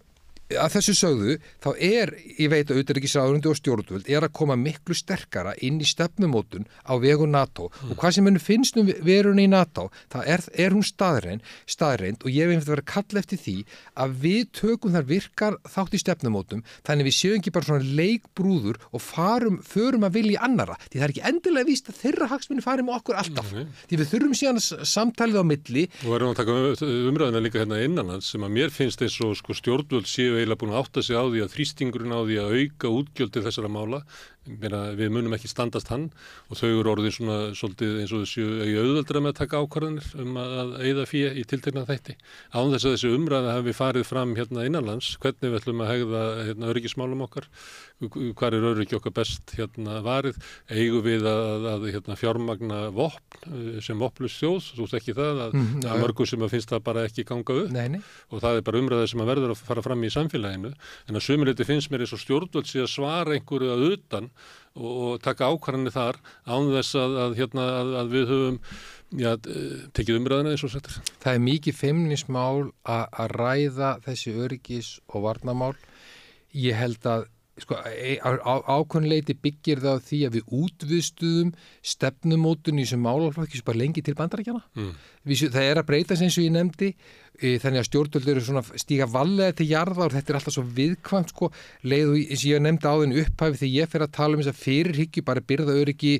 að þessu sögðu, þá ég veit að utanríkisráðuneyti og stjórnvöld að koma miklu sterkara inn í stefnumótun á vegu NATO og hvað sem henni finnst verunni í NATO, það er hún staðreind og ég hef verið að kalla eftir því að við tökum þar virkar þátt í stefnumótum, þannig við séum ekki bara svona leikbrúður og förum að vilja annara, því það er ekki endilega víst að þeirra hagsmunir fari með okkur alltaf, því við þurfum síðan samtalið á milli. Og erum að taka umræðina líka hérna innanlands sem að mér finnst eins og stjórnvöld séu eiginlega búin að átta sig á því að þrýstingurinn á því að auka útgjöld til þessara mála, við munum ekki standast hann og þau eru orðið svona svolítið eins og þessu auðveldra með að taka ákvarðanir að eyða fé í tiltekna þætti. Án þess að þessi umræða hafi farið fram hérna innanlands, hvernig við ætlum að hegða öryggismálum okkar, hvar er öryggi okkar best varið, eigum við að fjármagna vopn sem vopnlaus þjóð, þú veist ekki það að mörgum sem að finnst það bara ekki ganga upp. Nei. Og það er bara umræða sem að verður að fara fram í samfélaginu, en að sumirleiti finnst mér eins og stjórnvöld sé að svara einhverju að utan og taka ákvarðanir þar án þess að við höfum tekið umræðina eins og settir. Það er mikið feimnismál að ræða þessi öryggis- og varnarmál. Ég held að ákveðinleiti byggir það á því að við útviðstuðum stefnumótun í þessum málaflokki sem bara lengi til Bandaríkjanna. Það er að breytast eins og ég nefndi, þannig að stjórnvöld eru svona stíga varlega til jarðar og þetta er alltaf svo viðkvæmt leið og eins og ég nefndi á þenni upphæfi þegar ég fer að tala um þess að fyrirhyggju, bara birgðaöryggi,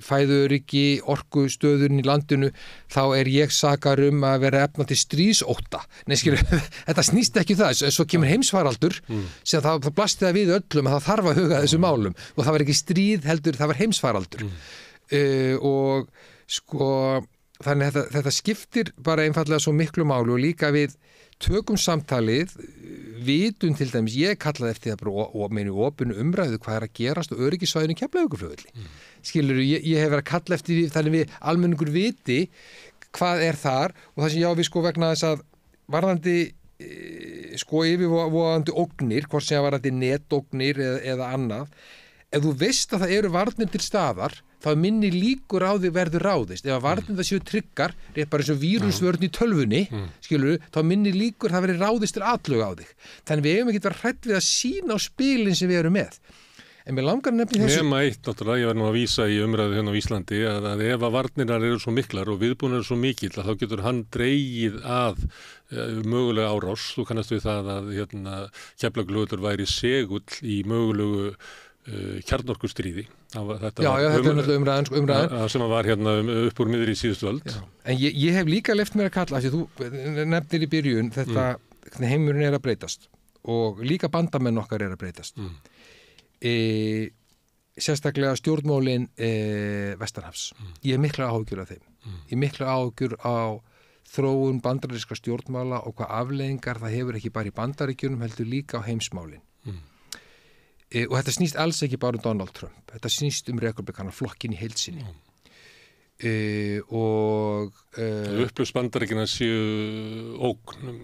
fæðuöryggi, orkustöðun í landinu, þá er ég sakar að vera efna til stríðsótta. Þetta snýst ekki það, svo kemur heimsfaraldur sem það blasti það við öllum að það þarf að huga þessu málum og það var ekki stríð heldur, það var heimsfaraldur. Þannig að þetta skiptir bara einfallega svo miklu máli og líka við tökum samtalið, vitum til dæmis, ég kallaði eftir það bara og meinu opinu umræðu hvað er að gerast og öryggissvæðinu Keflavíkurflugvelli. Skilurðu, ég hef verið að kalla eftir því þannig við almenningur viti hvað er þar og það sem við vegna þess að varðandi yfirvofandi ógnir, hvort sem varðandi netógnir eða annað, ef þú veist að það eru varnir til staðar, þá minni líkur á því verður ráðist. Ef að varnir það séu tryggar, rétt bara eins og vírusvörn í tölvunni, skilurðu, þá minni líkur það verður ráðist til atlögu á þig. Þannig við eigum ekki verið hrædd við að sýna á spilin sem við erum með. En mér langar nefnilega þessu. Nema eitt, náttúrulega, ég var nú að vísa í umræðu hérna á Íslandi að ef að varnirnar eru svo miklar og viðbúnar eru svo mikill að þá getur hann dregið að mögulega árás. Þú kannast við það að Keflavíkurflugvöllur væri segull í mögulegu kjarnorkustríði. Þetta er náttúrulega umræðan. Sem var upp úr miðri í síðustu öld. Já. En ég hef líka leyft mér að kalla, því þú nefnir í byrjun, þetta heimurinn er að breytast og líka bandamenn okkar er að breytast. Sérstaklega stjórnmálin Vestanhafs. Ég hef mikla áhyggjur af þeim. Ég hef mikla áhyggjur á þróun bandarískra stjórnmála og hvað afleiðingar það hefur ekki bara í Bandaríkjunum heldur líka á heimsmálin. Og þetta snýst alls ekki bara um Donald Trump. Þetta snýst republikana flokkin í heild sinni. Upplöfs Bandaríkjanna séu ógn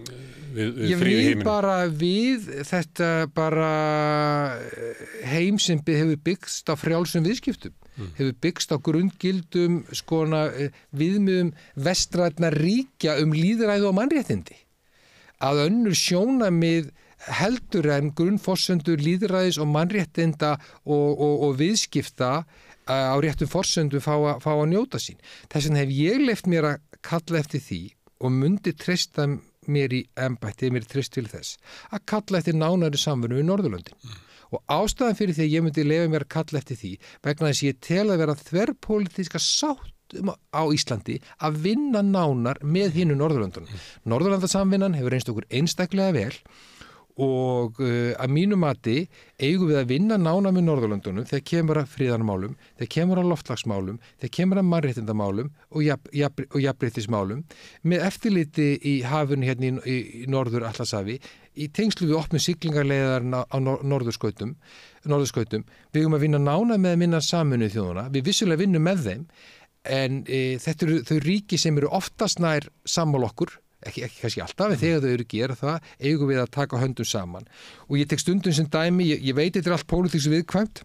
við fríu heiminn. Bara við þetta bara heim sem hefur byggst á frjálsum viðskiptum. Hefur byggst á grundgildum viðmiðum vestrænna ríkja lýðræði og mannréttindi. Að önnur sjónarmið heldur en grunnforsendur lýðræðis og mannréttinda og viðskipta á réttum forsendum fá að njóta sín. Þess vegna hef ég leyft mér að kalla eftir því og mundi treysta mér í embætti, mér treyst til þess, að kalla eftir nánari samvinnu við Norðurlöndin. Og ástæðan fyrir því að ég myndi leyfa mér að kalla eftir því vegna þess að ég tel að vera þverpólitíska sátt á Íslandi að vinna nánar með hinu Norðurlöndunum. Norðurlandasamvinnan hefur reynst okkur einstaklega vel og að mínu mati eigum við að vinna nánar með Norðurlöndunum þegar kemur að friðarmálum, þegar kemur að loftslagsmálum, þegar kemur að mannréttindamálum og jafnréttismálum með eftirliti í hafinu hérna í Norður Atlantshafi í tengslu við opnum siglingarleiðarinn á norðurskautum, við að vinna nána með að minna Sameinuðu þjóðanna, við vissulega vinnum með þeim, en þetta eru þau ríki sem eru oftast nær sammála okkur, ekki kannski alltaf, en þegar þau eru gera það, eigum við að taka höndum saman. Og ég tek stundum sem dæmi, ég veit þetta er allt pólitíks viðkvæmt,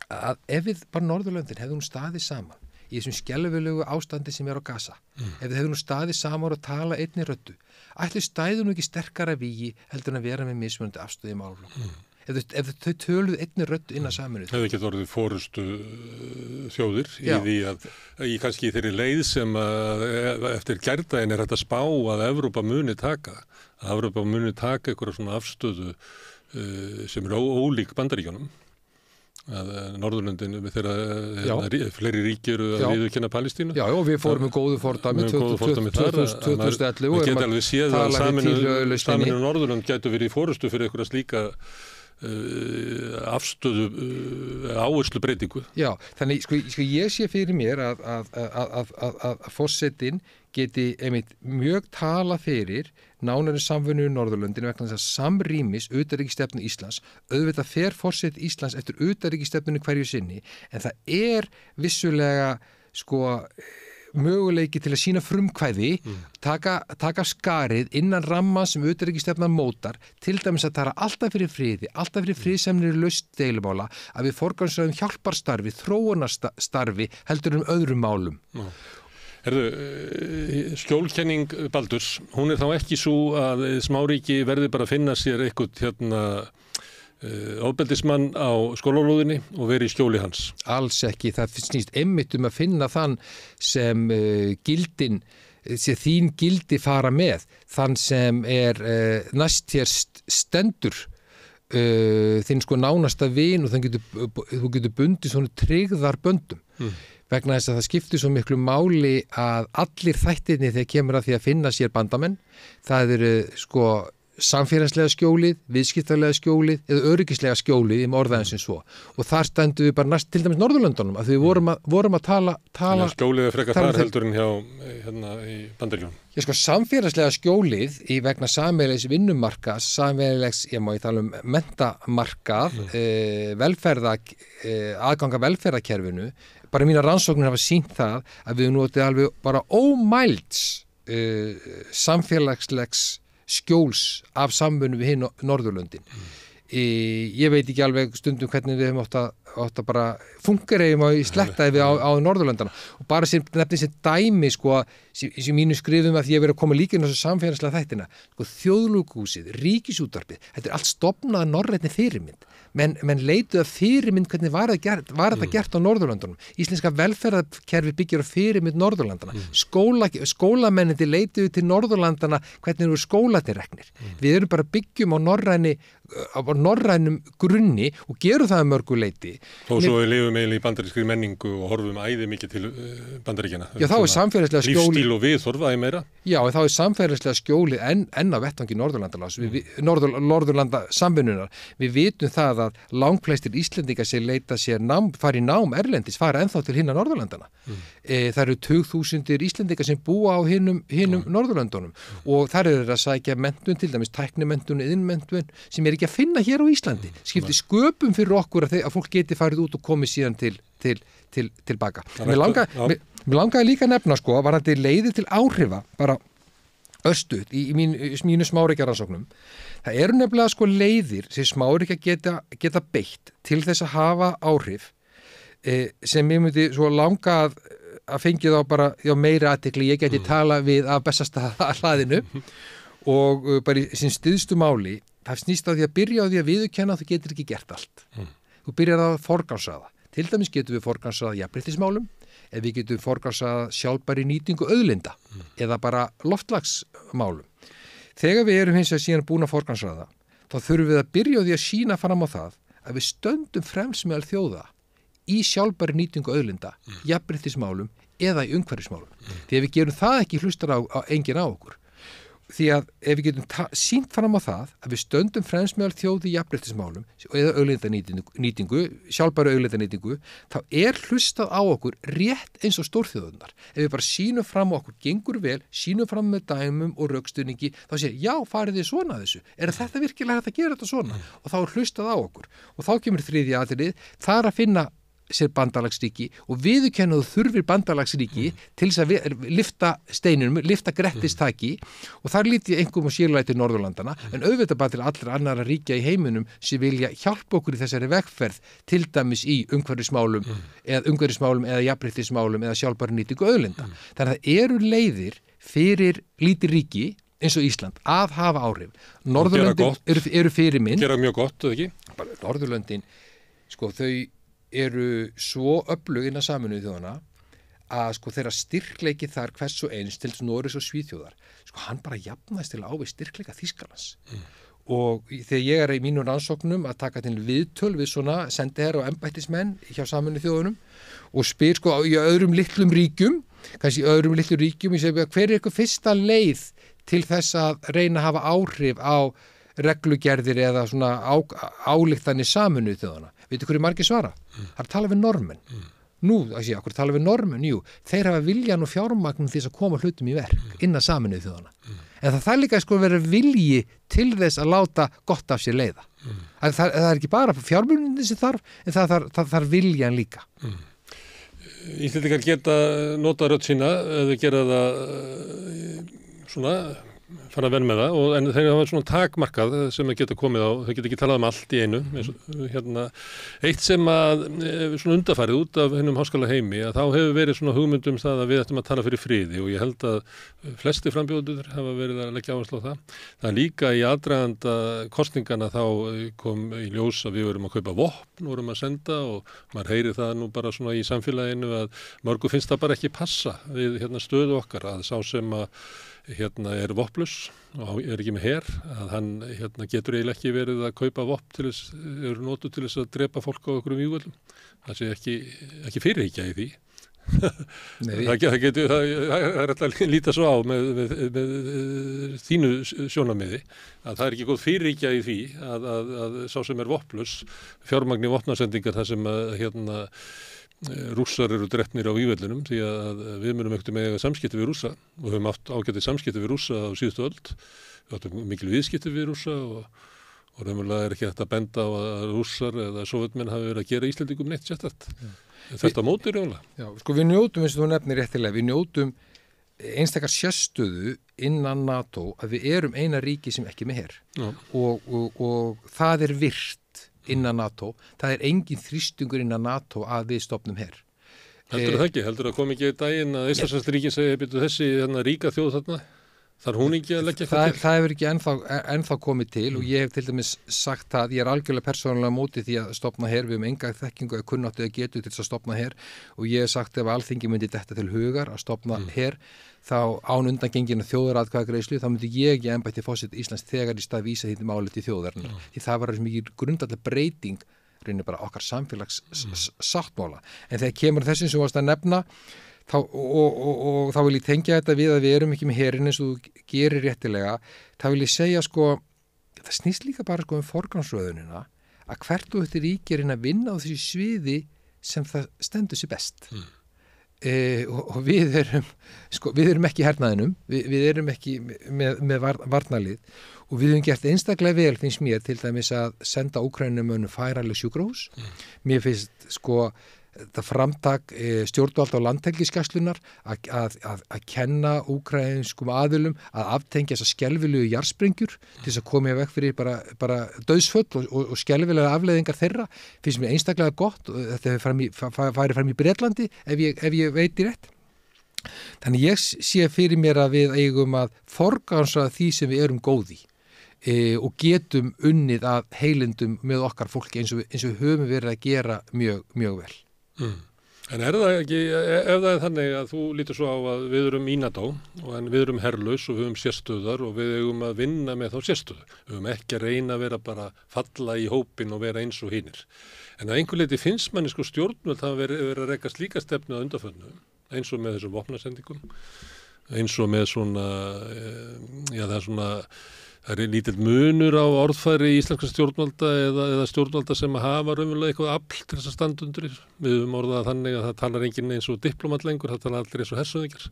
að ef við bara Norðurlöndin hefðum staðið saman í þessum skelfilegu ástandi sem er á Gaza, ef við hefðum staðið saman og tala einni röddu, ætli stæðu nú ekki sterkara vígi heldur en að vera með mismunandi afstöðu í málum. Ef þau töluðu einni rödd inn að Sameinuðu. Hefði ekki orðið forustu þjóðir í því að kannski í þeirri leið sem eftir gærdaginn er hægt að spá að Evrópa muni taka. Að Evrópa muni taka einhverja svona afstöðu sem er ólík Bandaríkjunum. Að Norðurlöndin þegar fleiri ríki eru að viðurkenna Palestínu. Já, og við fórum með góðu fordæmi 2011 og geta alveg séð að Sameinuðu Norðurlönd gætu verið í forustu fyrir einhverja slíka afstöðu áherslu breytingu. Já, þannig sko ég sé fyrir mér að forsetinn geti einmitt mjög tala fyrir nánari samvinnu í Norðurlöndin vegna þess að samrýmis utanríkisstefnu Íslands. Auðvitað fer forseti Íslands eftir utanríkisstefnunni hverju sinni, en það er vissulega möguleiki til að sína frumkvæði, taka skarið innan ramma sem utanríkisstefnan mótar, til dæmis að tala alltaf fyrir friði, alltaf fyrir friðsemnir laust deilumála, að við forgangsröðum hjálparstarfi, þróunarstarfi heldur öðrum málum. Skjólkenning Baldurs, hún er þá ekki svo að smáríki verði bara að finna sér eitthvað ofbeldismann á skólalóðinni og verið í skjóli hans. Alls ekki, það snýst einmitt að finna þann sem þín gildi fara með, þann sem er næst þér stendur, þinn nánasta vin og þú getur bundið svona tryggðarböndum. Vegna þess að það skiptir svo miklu máli að allir þættirnir þegar kemur að því að finna sér bandamenn, það eru samfélagslega skjólið, viðskiptalega skjólið eða öryggislega skjólið í orðaðin sem svo. Og þar stendum við bara næst til dæmis Norðurlöndunum, að við vorum að tala skjólið er frekar þar heldur en hjá í Bandaríkjunum. Samfélagslega skjólið í vegna sameiginlegs vinnumarkaðs, sameiginlegs, ég tala um menntamarkað, aðganga velferðarkerfinu, bara mínar rannsóknir hafa sýnt það að við notið alveg bara ómælds samfélagslegs skjóls af samvinnu við hinn Norðurlöndin. Ég veit ekki alveg stundum hvernig við höfum átt að bara fungeregjum í slettaði á Norðurlöndana og bara sem nefnir sér dæmi sem mínu skrifum að ég verið að koma líka inn á þessu samfélagslega þættina þjóðlúkhúsið, ríkisútvarpið, þetta er allt stofnað norrænni fyrirmynd. menn leituð að fyrirmynd hvernig var þetta gert á Norðurlöndunum. Íslenska velferðarkerfi byggir á fyrirmynd Norðurlandana. Skólamennindi leituðu til Norðurlandana hvernig eru skólarnir reknir. Við erum bara byggjum á norrænum grunni og gerum það að mörgu leiti. Þó svo við lifum eiginlega í bandarískri menningu og horfum æði mikið til bandaríkjana. Já, þá er samfélagslega skjólið. Lífstíl og viðhorf æði meira. Já, þá er samfélagslega skjólið enn á vettvangi Norðurlanda samvinnunar. Við vitum það að langflestir Íslendingar sem leita sér fara í nám erlendis, fara ennþá til hinna Norðurlandana. Það eru 20.000 Íslendingar sem búa á hinum Norðurlandunum og þar eru að sækja menntun, til dæmis tæknimenntun, iðnmenntun, sem er ekki að finna hér á Íslandi. Skipti sköpum fyrir okkur að fólk geti farið út og komið síðan tilbaka. Mér langaði líka að nefna varðandi leiðir til áhrifa, bara örstuð í mínu smáríkjarannsóknum. Það eru nefnilega leiðir sem smáríkja geta beitt til þess að hafa áhrif sem ég myndi langa að fengi þá bara meira athygli. Ég geti tala við af Bessastaðahlaðinu og bara í sín styðstu máli. Það snýst á því að byrja á því að viðurkenna að þú getur ekki gert allt. Þú byrjar að forgangsraða. Til dæmis getum við forgangsraða jafnréttismálum, eða við getum forgangsraða sjálfbæri nýtingu auðlinda eða bara loftslagsmálum. Þegar við erum hins vegar síðan búin að forgangsraða, þá þurfum við að byrja á því að sýna fram á það að við stöndum fremst meðal þjóða í sjálfbæri nýtingu auðlinda, jafnréttismálum eða í umhverfismálum. Þegar við gerum það ekki hlustar enginn á okkur. því að ef við getum sýnt fram á það að við stöndum fremst meðal þjóð í jafnréttismálum eða auðlindanýtingu, sjálfbæru auðlindanýtingu, þá hlustað á okkur rétt eins og stórþjóðurnar. Ef við bara sýnum fram á okkur gengur vel, sýnum fram með dæmum og rökstuðningi, þá segir, já, farið þið svona að þessu. Þetta virkilega hægt að gera þetta svona? Og þá hlustað á okkur. Og þá kemur þriðja atriðið, það að finna sér bandalagsríki og viðurkenna þú þurfir bandalagsríki til þess að lyfta steininum, lyfta grettistaki og þar lít ég einhverjum og sérlega til Norðurlandana en auðvitað bara til allra annara ríkja í heiminum sem vilja hjálpa okkur í þessari vegferð til dæmis í umhverfismálum eða jafnréttismálum eða sjálfbæru nýtingu auðlinda. Þannig að það eru leiðir fyrir lítil ríki eins og Ísland að hafa áhrif. Norðurlöndin eru fyrirmynd. Gera mjög gott, eða ekki? Norðurlöndin, sko, þau eru svo öflug innan Sameinuðu þjóðanna að sko þeirra styrkleiki þar hvers og eins til Noregs og Svíþjóðar, sko hann bara jafnast til á við styrkleika Þýskalands. Og þegar ég í mínum rannsóknum að taka til viðtöl við svona sendiherra og embættismenn hjá Sameinuðu þjóðunum og spyr sko í öðrum litlum ríkjum, kannski í öðrum litlum ríkjum, ég segi hver ykkur fyrsta leið til þess að reyna að hafa áhrif á reglugerðir eða svona ályktanir Sameinuðu þjóðanna. Veitu hverju margir svara? Það er að tala við normenn. Nú, okkur tala við normenn, jú, þeir hafa viljan og fjármagnum til þess að koma hlutum í verk innan Sameinuðu þjóðanna. En það líka sko verið vilji til þess að láta gott af sér leiða. Það er ekki bara fjármunni sem þarf, en það þarf viljan líka. Íslendingar geta nota rödd sína eða gera það svona fara að vera með það en þeir hafa svona takmarkað sem geta komið á, þau geta ekki talað allt í einu eitt sem að svona undarfærið út af hennum háskóla heimi að þá hefur verið svona hugmyndum það að við ættum að tala fyrir friði og ég held að flesti frambjóðendur hafa verið að leggja áherslu á það líka í aðdraganda kosningana þá kom í ljós að við vorum að kaupa vopn, vorum að senda og maður heyri það nú bara svona í samfélaginu að mörgu finnst það bara ekki passa við stöðu okkar að sá sem að er vopnlaus og er ekki með her, að hann getur eiginlega ekki verið að kaupa vopn til þess, eru notuð til þess að drepa fólk á okkur vígvöldum. Það sé ekki fyrirhyggja í því. Það er alltaf að líta svo á með þínu sjónarmiði að það er ekki góð fyrirhyggja í því að sá sem er vopnlaus, fjármagni vopnasendingar þar sem að Rússar eru drepnir á vígvellinum því að við munum ekkert með samskipti við Rússa og höfum átt ágætið samskipti við Rússa á síðustu öld. Við áttum mikil viðskipti við Rússa og raunverulega er ekki hægt að benda á að Rússar eða Sovétmenn hafi verið að gera Íslendingum neitt sérstakt. Þetta móti raunverulega. Já, sko við njótum, eins og þú nefnir réttilega, við njótum einstakar sérstöðu innan NATO að við erum eina ríki sem ekki með her og það er virt innan NATO, það er engin þrýstingur innan NATO að við stofnum her. Heldur það ekki? Heldur það kom ekki í daginn að Eystrasaltsríkin segja byrju þessi ríka þjóð þarna? Þarf hún ekki að leggja eitthvað til? Það hefur ekki ennþá komið til og ég hef til dæmis sagt það, ég er algjörlega persónulega móti því að stofna her, við enga þekkingu eða kunnáttu eða getu til þess að stofna her og ég hef sagt ef Alþingi myndi detta til hugar að stofna her þá án undangenginu þjóðaratkvæðagreiðslu þá myndi ég í embætti forseta Íslands þegar í stað vísa því máli til þjóðarinnar því það var mikið grundvallar breyting reynir bara okkar samfélags sáttmála en þegar kemur þessum sem varst að nefna og þá vil ég tengja þetta við að við erum ekki með herinn eins og þú gerir réttilega þá vil ég segja sko það snýst líka bara sko forgangsröðunina að hvert og þetta ríki er að vinna á þessi sviði sem það stendur sér best og við erum ekki í hernaðinum við erum ekki með varnarlið og við höfum gert einstaklega vel finnst mér til dæmis að senda Úkraínumönnum færanleg sjúkrahús mér finnst sko það framtak stjórnvalda og landhelgisgæslunar að kenna úkraínskum aðilum að aftengja þessar skelfilegu jarðsprengjur til þess að koma í veg fyrir bara dauðsföll og skelfilega afleiðingar þeirra finnst mér einstaklega gott og þetta hefur farið fram í Bretlandi ef ég veit í rétt. Þannig ég sé fyrir mér að við eigum að forgangsraða því sem við erum góð í og getum unnið að heilindum með okkar fólki eins og við höfum verið að gera mjög vel. En er það ekki, ef það er þannig að þú lítur svo á að við erum í NATO en við erum herlaus og við höfum sérstöðar og við eigum að vinna með þá sérstöðu. Við höfum ekki að reyna að vera bara falla í hópin og vera eins og hinir. En að einhver leiti finnst manni sko stjórnvöld hafa verið að reka slíka stefnu að undanförnu eins og með þessum vopnasendingum eins og með svona, það er lítill munur á orðfæri íslenska stjórnvalda eða stjórnvalda sem hafa raunverulega eitthvað afl til þess að standa undir. Við höfum orðað þannig að það talar enginn eins og diplomat lengur, það talar allir eins og hersöðingjar.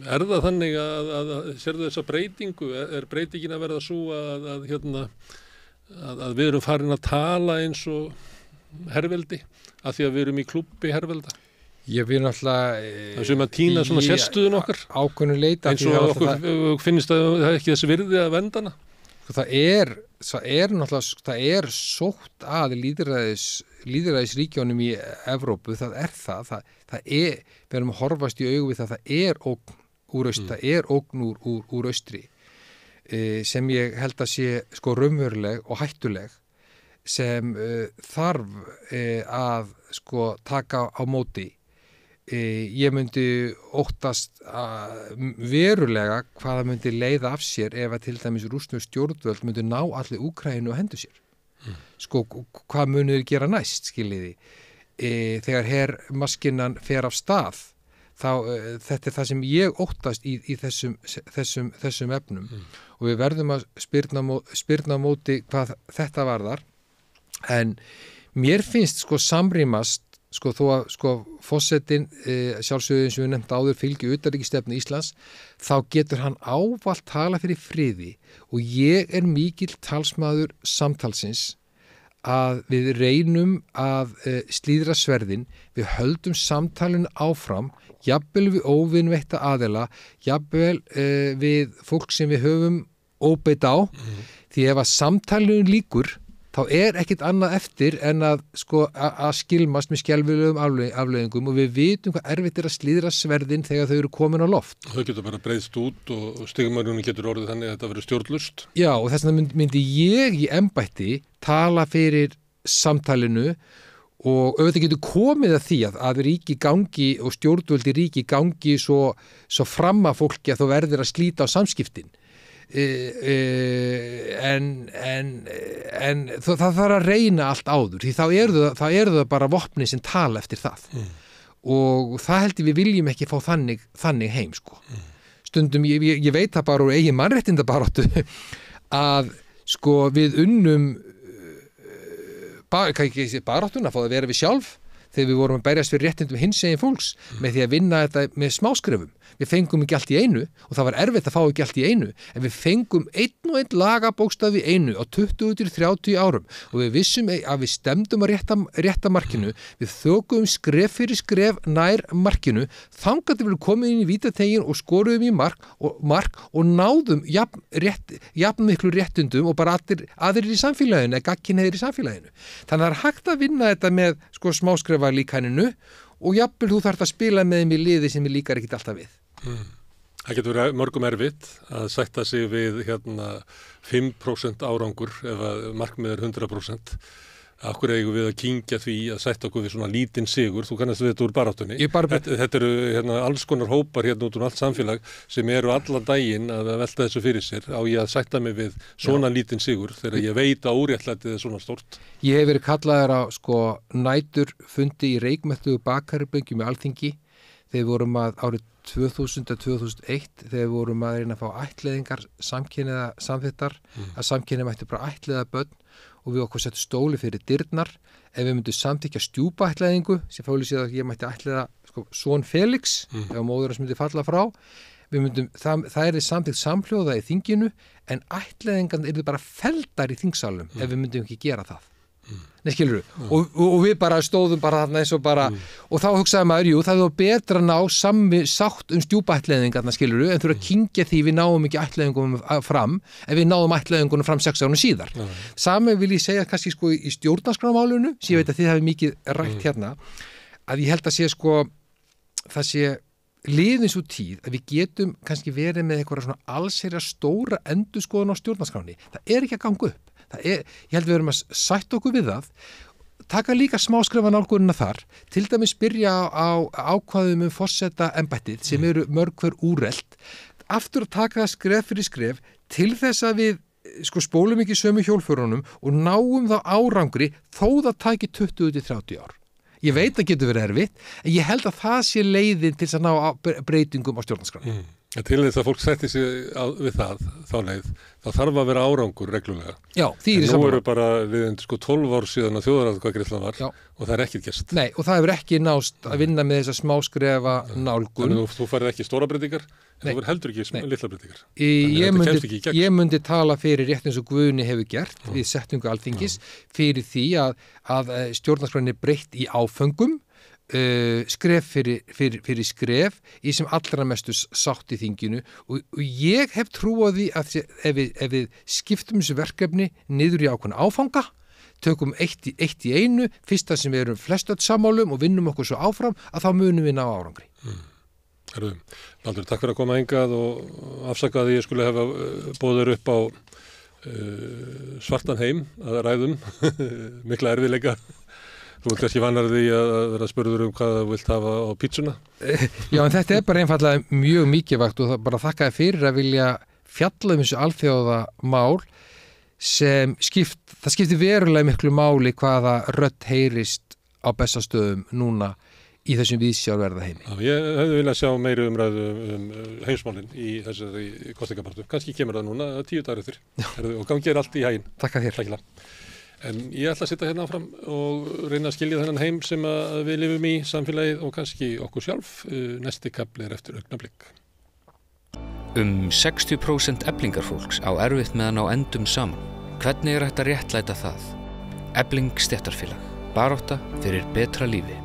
Er það þannig að sérðu þessa breytingu, er breytingin að verða svo að við erum farin að tala eins og herveldi af því að við erum í klúbbi hervelda? Ég vil náttúrulega það sem að týna svona sérstuðun okkar ákveðnu leita eins og okkur finnst að það er ekki þessi virði að venda hana. Það er sótt að lýðræðisríkjónum í Evrópu, það er, við erum að horfast í augu við það er ógn úr austri, það er ógn úr austri sem ég held að sé sko raunveruleg og hættuleg sem þarf að sko taka á móti. Ég myndi óttast verulega hvað það myndi leiða af sér ef að til dæmis rússnesk stjórnvöld myndi ná allir Úkraínu og hendur sér. Sko, hvað munið gera næst, skiljiði? Þegar hermaskinan fer af stað, þá þetta er það sem ég óttast í þessum efnum og við verðum að spyrna á móti hvað þetta varðar. En mér finnst sko samrýmast sko þó að sko forsetinn sjálfsögðu eins og við nefnt áður fylgi utanríkisstefnu Íslands, þá getur hann ávallt tala fyrir friði og ég er mikill talsmaður samtalsins að við reynum að slíðra sverðin, við höldum samtalinu áfram, jafnvel við óvinveitta aðila, jafnvel við fólk sem við höfum óbeit á, því ef að samtalinu líkur þá er ekkit annað eftir en að skilmast með skelfilegum afleiðingum og við vitum hvað erfitt er að slíðra sverðin þegar þau eru komin á loft. Þau getur bara breiðst út og stigmarjunum getur orðið þannig að þetta verður stjórnlaust. Já, og þess vegna myndi ég í embætti tala fyrir samtalinu og auðvitað getur komið að því að ríki gangi og stjórnvöldi ríki gangi svo fram að fólki að þú verður að slíta á samskiptin. En það þarf að reyna allt áður því þá eru það bara vopni sem tala eftir það og það heldur við viljum ekki fá þannig heim sko. Stundum ég veit það bara úr eigin mannréttindabaráttu að sko við unnum baráttuna fá að vera við sjálf þegar við vorum að berjast fyrir réttindum hinsegin fólks með því að vinna þetta með smáskrefum. Við fengum ekki allt í einu og það var erfitt að fá ekki allt í einu en við fengum einn og einn lagabókstafi í einu á 20-30 árum og við vissum að við stemdum að rétta markinu, við þökum skref fyrir skref nær markinu þangað til við komum inn í vítategin og skoruðum í mark og náðum jafn miklu réttundum og bara aðrir í samfélaginu eða gagnkynhneigðir í samfélaginu. Þannig að það er hægt að vinna þetta með smáskrefarlíkaninu og jafnvel þú þarft að spila með þeim í liði sem ég líkar ekkit alltaf við. Það getur verið mörgum erfitt að sætta sig við 5% árangur ef að markmið er 100%. Akkur eigum við að kyngja því að sætta okkur við svona lítinn sigur, þú kannast við þetta úr baráttunni. Þetta eru alls konar hópar út úr allt samfélag sem eru alla daginn að velta þessu fyrir sér. Á ég að sætta mig við svona lítinn sigur þegar ég veit að óréttlætið er svona stórt? Ég hef verið kallaður á næturfundi í reykmættugu bakariböngjum í Alþingi þegar við vorum að árið 2000-2001 þegar við vorum að reyna að fá ættleiðingar samkynhneigða samþykktar að samkynhneigð mætti bara ættleiða börn og við okkur settum stóli fyrir dyrnar ef við myndum samþykkja stjúpaættleiðingu sem fóli sér að ég mætti ættleiða son Felix ef móður hans myndi falla frá það er samþykkt samhljóða í þinginu en ættleiðingan eru bara felldar í þingsalum ef við myndum ekki gera það. Nei, skilurðu? Og við bara stóðum bara þarna eins og bara og þá hugsaði maður, það er betra að ná sátt stjúpaættleiðingarna, skilurðu, en þurfa að kyngja því við náum ekki ættleiðingunum fram en við náum ættleiðingunum fram 6 árum síðar. Sami vil ég segja kannski í stjórnarskrármálinu, sem ég veit að þið hafi mikið rætt hérna, að ég held að sé það sé liðin svo tíð að við getum kannski verið með eitthvað svona allsherjar stóra endurskoðun á stjórnarskráni. Það er ekki að ganga upp. Ég held við erum að sætta okkur við það, taka líka smáskrefan nálgunina þar, til dæmis byrja á ákvæðum forseta embættið sem eru mörg hver úrelt, aftur að taka það skref fyrir skref til þess að við spólum ekki sömu hjólförunum og náum þá árangri þó það taki 20-30 ár. Ég veit að getur verið erfitt, en ég held að það sé leiðin til að ná breytingum á stjórnarskránni. Til þess að fólk setti sig við þá leið, þá þarf að vera árangur reglulega. Já, því en nú eru bara við 12 ár síðan að þjóðaratkvæðagreiðslan var og það er ekkert gerst. Nei, og það hefur ekki nást að vinna með þessa smáskrefa nálgun. Þannig þú farið ekki stóra breytingar, en þú verður heldur ekki litla breytingar. Ég myndi tala fyrir rétt eins og Guðni hefur gert við setningu Alþingis fyrir því að stjórnarskráin er breytt í áföngum, skref fyrir skref í sem allra mestu sátt í þinginu og ég hef trú á því að ef við skiptum þessu verkefni niður í ákveðna áfanga, tökum eitt í einu, fyrsta sem við erum flest öll sammálum og vinnum okkur svo áfram að þá munum við ná árangri. Herðu, Baldur, takk fyrir að koma hingað og afsakaði ég skulle hefa boðið upp á svartan heim að ræðum, mikla erfiðleika. Þú ert kannski vannar því að vera spurður hvað þú vilt hafa á pítsuna? Já, en þetta bara einfallega mjög mikilvægt og það bara þakkaði fyrir að vilja fjalla þessu alþjóðamál sem það skiptir verulega miklu máli hvaða rödd heyrist á Bessastöðum núna í þessum viðsjárverða heimi. Já, ég hefði viljað sjá meiri umræðu heimsmálin í þessari kosningabaráttu. Kannski kemur það núna 10 dagar eftir. Og gangi allt í haginn. Takk að þér. En ég ætla að sitja hérna áfram og reyna að skilja þennan heim sem við lifum í samfélagið og kannski okkur sjálf. Næsti kafli eftir augnablik. 60% eflingarfólks á erfitt með að ná endum saman. Hvernig hægt að réttlæta það? Efling stéttarfélag. Barátta fyrir betra lífi.